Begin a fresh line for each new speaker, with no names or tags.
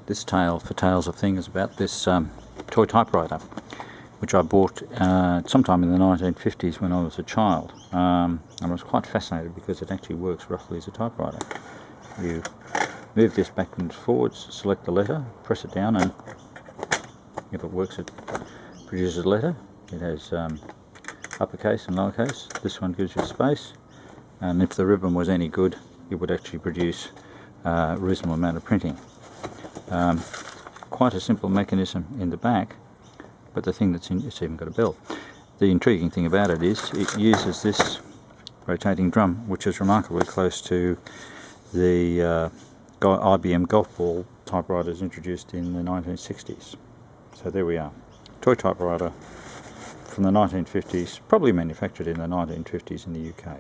this tale for tales of things about this toy typewriter, which I bought sometime in the 1950s when I was a child, and I was quite fascinated because it actually works roughly as a typewriter. You move this backwards and forwards, select the letter, press it down, and if it works it produces a letter. It has uppercase and lowercase. This one gives you space, and if the ribbon was any good it would actually produce a reasonable amount of printing. Quite a simple mechanism in the back, but the thing that's in, it's even got a bell. The intriguing thing about it is it uses this rotating drum, which is remarkably close to the IBM golf ball typewriters introduced in the 1960s. So there we are, toy typewriter from the 1950s, probably manufactured in the 1950s in the UK.